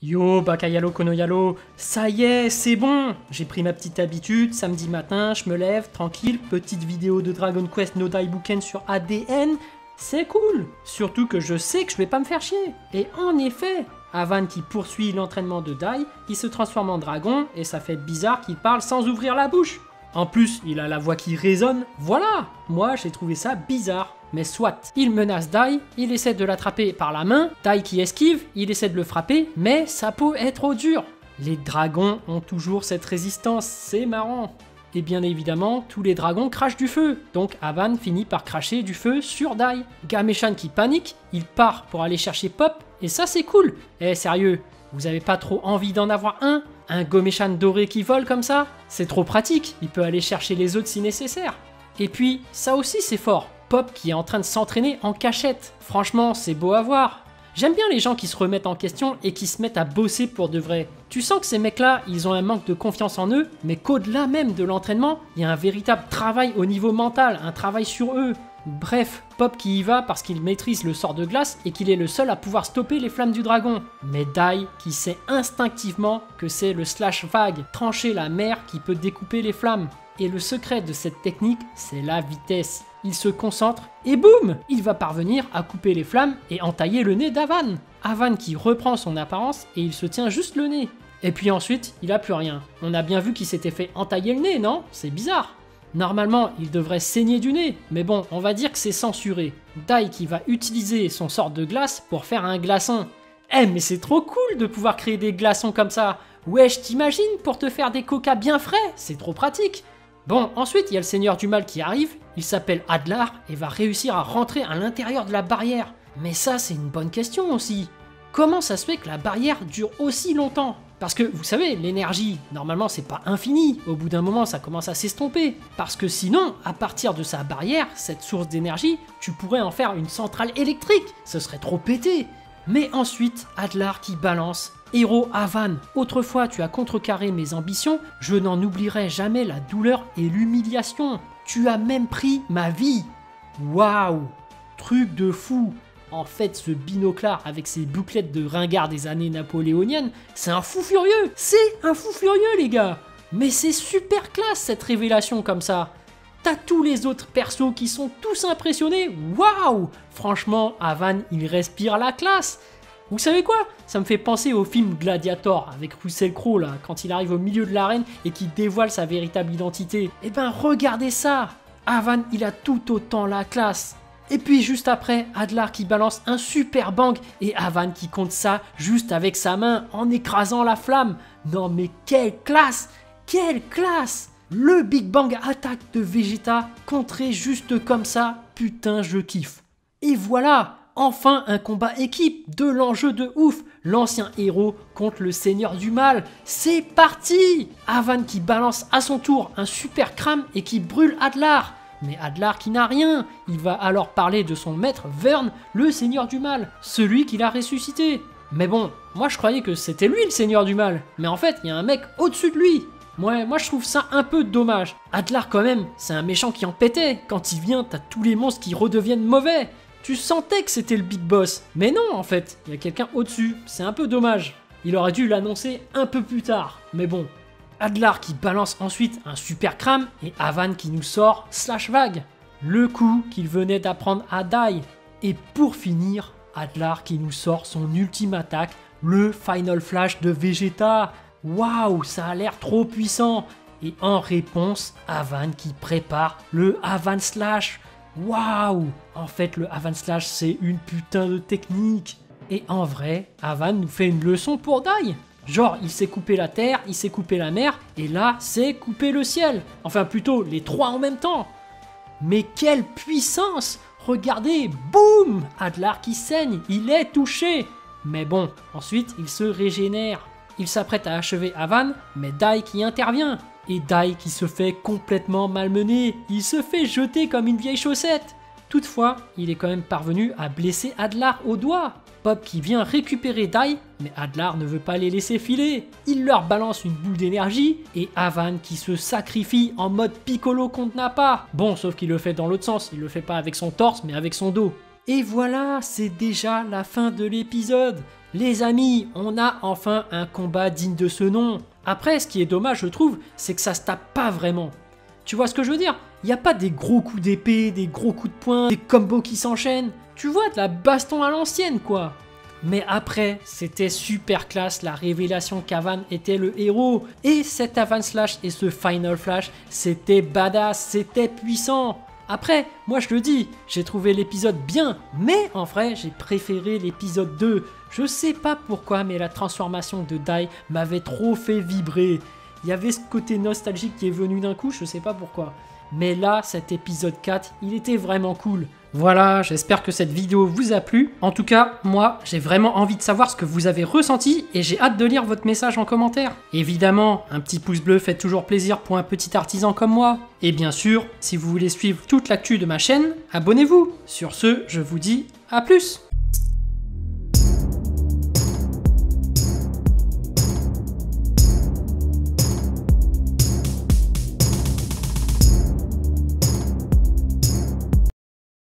Yo, Bakayalo Konoyalo, ça y est, c'est bon. J'ai pris ma petite habitude, samedi matin, je me lève, tranquille, petite vidéo de Dragon Quest No Daibuken sur ADN, c'est cool. Surtout que je sais que je vais pas me faire chier. Et en effet, Avan qui poursuit l'entraînement de Dai, il se transforme en dragon et ça fait bizarre qu'il parle sans ouvrir la bouche. En plus, il a la voix qui résonne, voilà. Moi, j'ai trouvé ça bizarre. Mais soit, il menace Dai, il essaie de l'attraper par la main, Dai qui esquive, il essaie de le frapper, mais sa peau est trop dure. Les dragons ont toujours cette résistance, c'est marrant. Et bien évidemment, tous les dragons crachent du feu, donc Avan finit par cracher du feu sur Dai. Gameshan qui panique, il part pour aller chercher Pop, et ça c'est cool. Eh sérieux, vous avez pas trop envie d'en avoir un? Un Gomeshan doré qui vole comme ça? C'est trop pratique, il peut aller chercher les autres si nécessaire. Et puis, ça aussi c'est fort. Pop qui est en train de s'entraîner en cachette. Franchement, c'est beau à voir. J'aime bien les gens qui se remettent en question et qui se mettent à bosser pour de vrai. Tu sens que ces mecs-là, ils ont un manque de confiance en eux, mais qu'au-delà même de l'entraînement, il y a un véritable travail au niveau mental, un travail sur eux. Bref, Pop qui y va parce qu'il maîtrise le sort de glace et qu'il est le seul à pouvoir stopper les flammes du dragon. Mais Dai qui sait instinctivement que c'est le slash vague, trancher la mer qui peut découper les flammes. Et le secret de cette technique, c'est la vitesse. Il se concentre et boum, il va parvenir à couper les flammes et entailler le nez d'Avan. Avan qui reprend son apparence et il se tient juste le nez. Et puis ensuite, il a plus rien. On a bien vu qu'il s'était fait entailler le nez, non? C'est bizarre. Normalement, il devrait saigner du nez, mais bon, on va dire que c'est censuré. Dai qui va utiliser son sort de glace pour faire un glaçon. Eh mais c'est trop cool de pouvoir créer des glaçons comme ça. Wesh, t'imagines pour te faire des coca bien frais? C'est trop pratique. Bon, ensuite, il y a le Seigneur du Mal qui arrive, il s'appelle Adlar et va réussir à rentrer à l'intérieur de la barrière. Mais ça, c'est une bonne question aussi. Comment ça se fait que la barrière dure aussi longtemps? Parce que, vous savez, l'énergie, normalement, c'est pas infini. Au bout d'un moment, ça commence à s'estomper. Parce que sinon, à partir de sa barrière, cette source d'énergie, tu pourrais en faire une centrale électrique. Ce serait trop pété. Mais ensuite, Adlar qui balance. Héros Avan, autrefois tu as contrecarré mes ambitions, je n'en oublierai jamais la douleur et l'humiliation. Tu as même pris ma vie. Waouh, truc de fou. En fait, ce binocle-là, avec ses bouclettes de ringard des années napoléoniennes, c'est un fou furieux. C'est un fou furieux, les gars. Mais c'est super classe, cette révélation comme ça. T'as tous les autres persos qui sont tous impressionnés. Waouh. Franchement, Avan, il respire la classe. Vous savez quoi? Ça me fait penser au film Gladiator avec Russell Crowe là, quand il arrive au milieu de l'arène et qu'il dévoile sa véritable identité. Eh ben regardez ça! Avan il a tout autant la classe. Et puis juste après, Adlar qui balance un super bang et Avan qui compte ça juste avec sa main en écrasant la flamme. Non mais quelle classe! Quelle classe! Le Big Bang attaque de Vegeta contré juste comme ça, putain je kiffe. Et voilà! Enfin un combat équipe, de l'enjeu de ouf, l'ancien héros contre le seigneur du mal, c'est parti! Avan qui balance à son tour un super crame et qui brûle Adlar. Mais Adlar qui n'a rien, il va alors parler de son maître Vern, le seigneur du mal, celui qui l'a ressuscité. Mais bon, moi je croyais que c'était lui le seigneur du mal, mais en fait il y a un mec au-dessus de lui. Ouais, moi je trouve ça un peu dommage. Adlar quand même, c'est un méchant qui en pétait, quand il vient t'as tous les monstres qui redeviennent mauvais. Tu sentais que c'était le big boss, mais non en fait, il y a quelqu'un au-dessus, c'est un peu dommage. Il aurait dû l'annoncer un peu plus tard, mais bon. Adlar qui balance ensuite un super crame et Avan qui nous sort slash vague. Le coup qu'il venait d'apprendre à Dai. Et pour finir, Adlar qui nous sort son ultime attaque, le Final Flash de Vegeta. Waouh, ça a l'air trop puissant. Et en réponse, Avan qui prépare le Avan Slash. Waouh! En fait, le Avan Slash, c'est une putain de technique. Et en vrai, Avan nous fait une leçon pour Dai. Genre, il s'est coupé la terre, il s'est coupé la mer, et là, c'est couper le ciel. Enfin, plutôt, les trois en même temps. Mais quelle puissance! Regardez, boum! Adlar qui saigne, il est touché. Mais bon, ensuite, il se régénère. Il s'apprête à achever Avan, mais Dai qui intervient. Et Dai qui se fait complètement malmener, il se fait jeter comme une vieille chaussette. Toutefois, il est quand même parvenu à blesser Adlar au doigt. Pop qui vient récupérer Dai, mais Adlar ne veut pas les laisser filer. Il leur balance une boule d'énergie, et Avan qui se sacrifie en mode Piccolo contre Nappa. Bon, sauf qu'il le fait dans l'autre sens, il le fait pas avec son torse, mais avec son dos. Et voilà, c'est déjà la fin de l'épisode. Les amis, on a enfin un combat digne de ce nom. Après, ce qui est dommage, je trouve, c'est que ça se tape pas vraiment. Tu vois ce que je veux dire? Il n'y a pas des gros coups d'épée, des gros coups de poing, des combos qui s'enchaînent. Tu vois, de la baston à l'ancienne, quoi. Mais après, c'était super classe, la révélation qu'Avan était le héros. Et cet Avan Slash et ce Final Flash, c'était badass, c'était puissant. Après, moi je le dis, j'ai trouvé l'épisode bien, mais en vrai, j'ai préféré l'épisode 2. Je sais pas pourquoi, mais la transformation de Dai m'avait trop fait vibrer. Il y avait ce côté nostalgique qui est venu d'un coup, je sais pas pourquoi. Mais là, cet épisode 4, il était vraiment cool. Voilà, j'espère que cette vidéo vous a plu. En tout cas, moi, j'ai vraiment envie de savoir ce que vous avez ressenti et j'ai hâte de lire votre message en commentaire. Évidemment, un petit pouce bleu fait toujours plaisir pour un petit artisan comme moi. Et bien sûr, si vous voulez suivre toute l'actu de ma chaîne, abonnez-vous. Sur ce, je vous dis à plus.